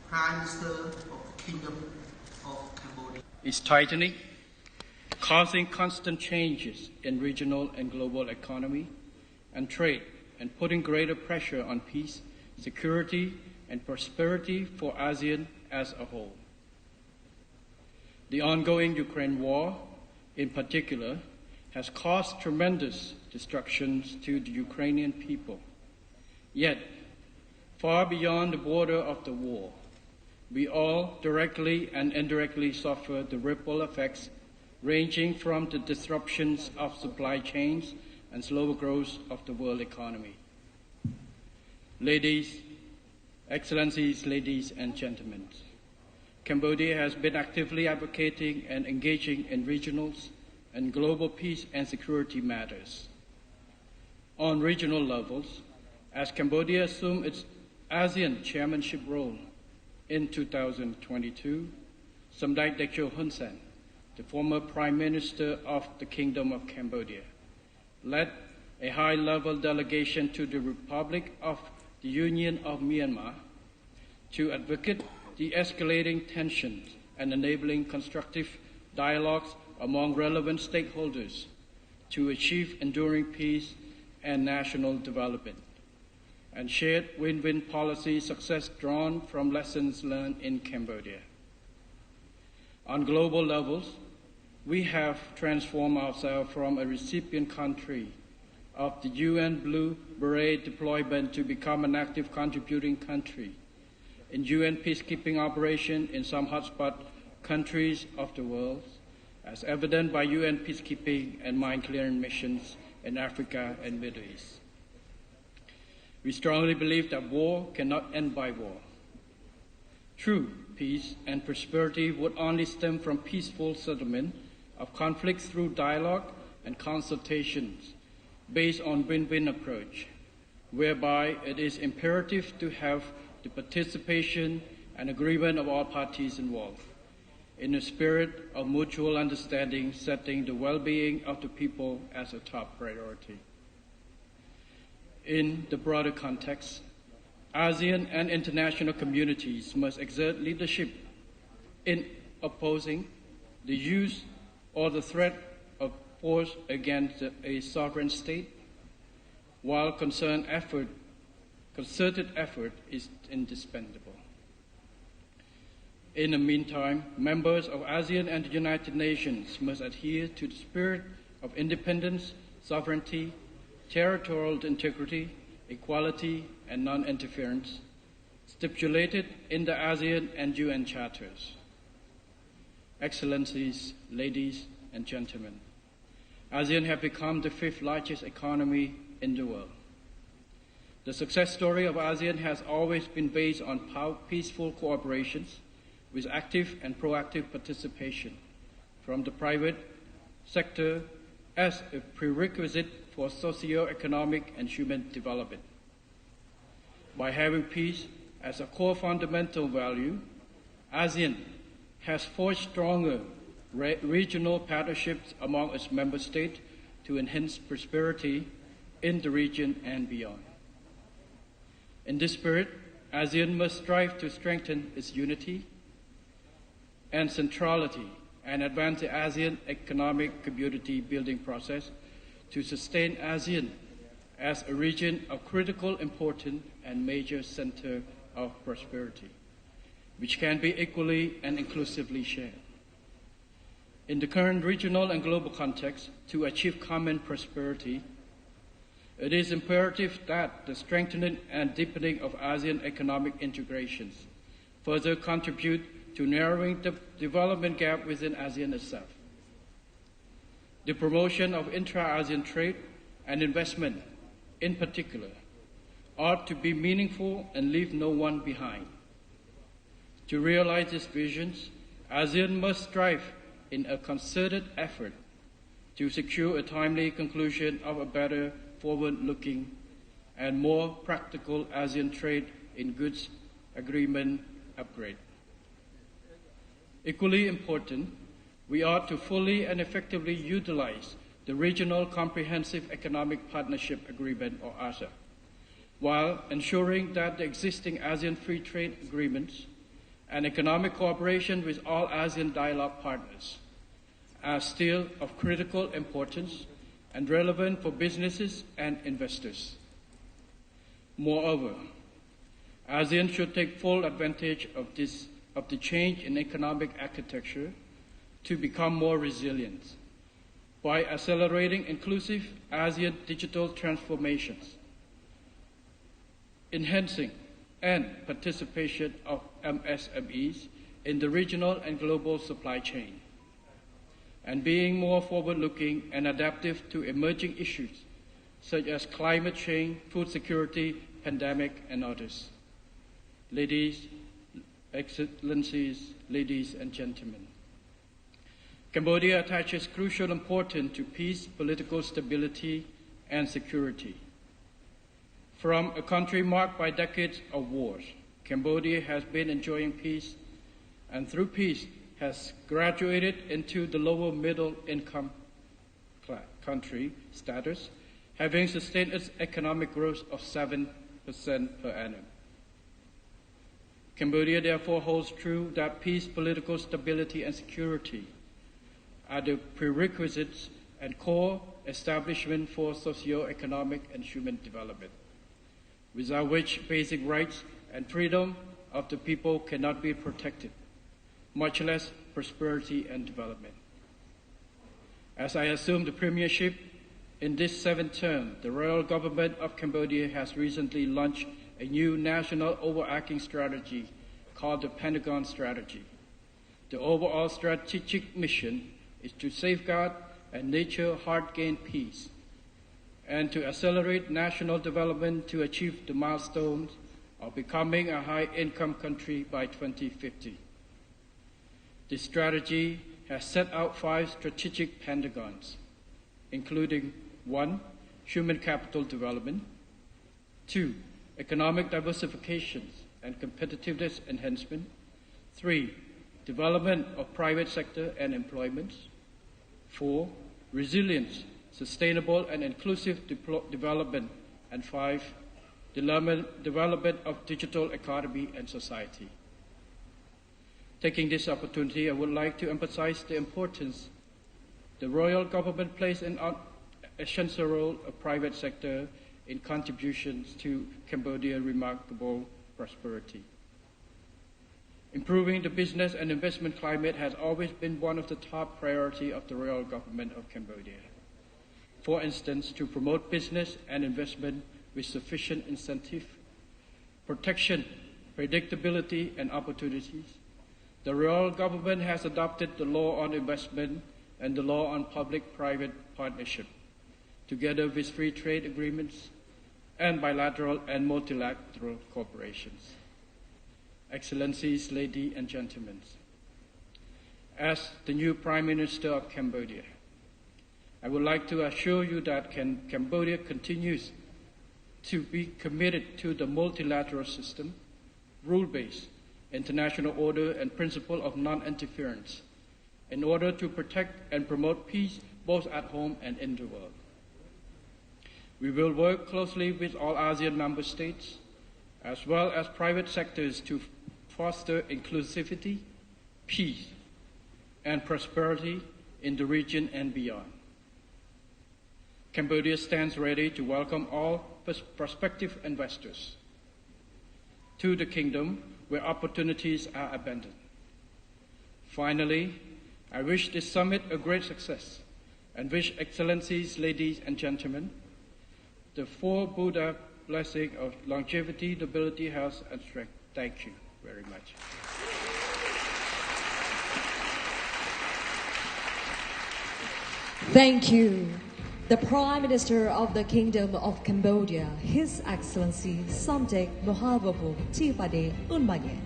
Prime Minister of the Kingdom of Cambodia. Is tightening, causing constant changes in regional and global economy and trade, and putting greater pressure on peace, security, and prosperity for ASEAN as a whole. The ongoing Ukraine war, in particular, has caused tremendous destructions to the Ukrainian people. Yet, far beyond the border of the war, we all directly and indirectly suffer the ripple effects ranging from the disruptions of supply chains and slower growth of the world economy. Excellencies, ladies and gentlemen, Cambodia has been actively advocating and engaging in regional and global peace and security matters. On regional levels, as Cambodia assumed its ASEAN chairmanship role in 2022, Samdech Techo Hun Sen, the former Prime Minister of the Kingdom of Cambodia, led a high-level delegation to the Republic of the Union of Myanmar to advocate de-escalating tensions and enabling constructive dialogues among relevant stakeholders to achieve enduring peace and national development, and shared win-win policy success drawn from lessons learned in Cambodia. On global levels, we have transformed ourselves from a recipient country of the UN Blue Beret deployment to become an active contributing country in UN peacekeeping operation in some hotspot countries of the world, as evident by UN peacekeeping and mine clearing missions in Africa and Middle East. We strongly believe that war cannot end by war. True peace and prosperity would only stem from peaceful settlement of conflicts through dialogue and consultations based on win-win approach, whereby it is imperative to have the participation and agreement of all parties involved, in a spirit of mutual understanding, setting the well-being of the people as a top priority. In the broader context, ASEAN and international communities must exert leadership in opposing the use or the threat of force against a sovereign state, while concerted effort is indispensable. In the meantime, members of ASEAN and the United Nations must adhere to the spirit of independence, sovereignty, territorial integrity, equality, and non-interference stipulated in the ASEAN and UN charters. Excellencies, ladies and gentlemen, ASEAN has become the fifth largest economy in the world. The success story of ASEAN has always been based on peaceful cooperations with active and proactive participation from the private sector as a prerequisite for socio-economic and human development. By having peace as a core fundamental value, ASEAN has forged stronger regional partnerships among its member states to enhance prosperity in the region and beyond. In this spirit, ASEAN must strive to strengthen its unity and centrality and advance the ASEAN economic community building process to sustain ASEAN as a region of critical importance and major center of prosperity, which can be equally and inclusively shared. In the current regional and global context, to achieve common prosperity, it is imperative that the strengthening and deepening of ASEAN economic integrations further contribute to narrowing the development gap within ASEAN itself. The promotion of intra-ASEAN trade and investment, in particular, ought to be meaningful and leave no one behind. To realize these visions, ASEAN must strive in a concerted effort to secure a timely conclusion of a better forward-looking and more practical ASEAN trade in goods agreement upgrade. Equally important, we ought to fully and effectively utilize the Regional Comprehensive Economic Partnership Agreement, or ASEP, while ensuring that the existing ASEAN free trade agreements and economic cooperation with all ASEAN dialogue partners are still of critical importance and relevant for businesses and investors. Moreover, ASEAN should take full advantage of the change in economic architecture to become more resilient by accelerating inclusive ASEAN digital transformations, enhancing and participation of MSMEs in the regional and global supply chain, and being more forward-looking and adaptive to emerging issues such as climate change, food security, pandemic, and others. Ladies, Excellencies, ladies and gentlemen, Cambodia attaches crucial importance to peace, political stability, and security. From a country marked by decades of wars, Cambodia has been enjoying peace, and through peace has graduated into the lower middle income country status, having sustained its economic growth of 7% per annum. Cambodia therefore holds true that peace, political stability, and security are the prerequisites and core establishment for socio-economic and human development, without which basic rights and freedom of the people cannot be protected, much less prosperity and development. As I assume the premiership in this 7th term, the royal government of Cambodia has recently launched a new national overarching strategy called the Pentagon Strategy. The overall strategic mission is to safeguard and nurture hard-gained peace and to accelerate national development to achieve the milestones of becoming a high-income country by 2050. This strategy has set out 5 strategic pentagons, including 1. Human capital development, 2. Economic diversification and competitiveness enhancement, 3. Development of private sector and employment, 4. Resilience, sustainable and inclusive development, and 5. Development of digital economy and society. Taking this opportunity, I would like to emphasize the importance the royal government plays an essential role of private sector in contributions to Cambodia's remarkable prosperity. Improving the business and investment climate has always been one of the top priorities of the royal government of Cambodia. For instance, to promote business and investment with sufficient incentive, protection, predictability, and opportunities, the royal government has adopted the law on investment and the law on public-private partnership, together with free trade agreements and bilateral and multilateral cooperations. Excellencies, ladies and gentlemen, as the new Prime Minister of Cambodia, I would like to assure you that Cambodia continues to be committed to the multilateral system, rule-based, international order, and principle of non-interference in order to protect and promote peace both at home and in the world. We will work closely with all ASEAN member states as well as private sectors to foster inclusivity, peace, and prosperity in the region and beyond. Cambodia stands ready to welcome all prospective investors to the kingdom where opportunities are abundant. Finally, I wish this summit a great success and wish Excellencies, ladies and gentlemen, the 4 Buddha blessing of longevity, nobility, health, and strength. Thank you very much. Thank you. The Prime Minister of the Kingdom of Cambodia, His Excellency Samdech Mahabubul Tipade Unmayen.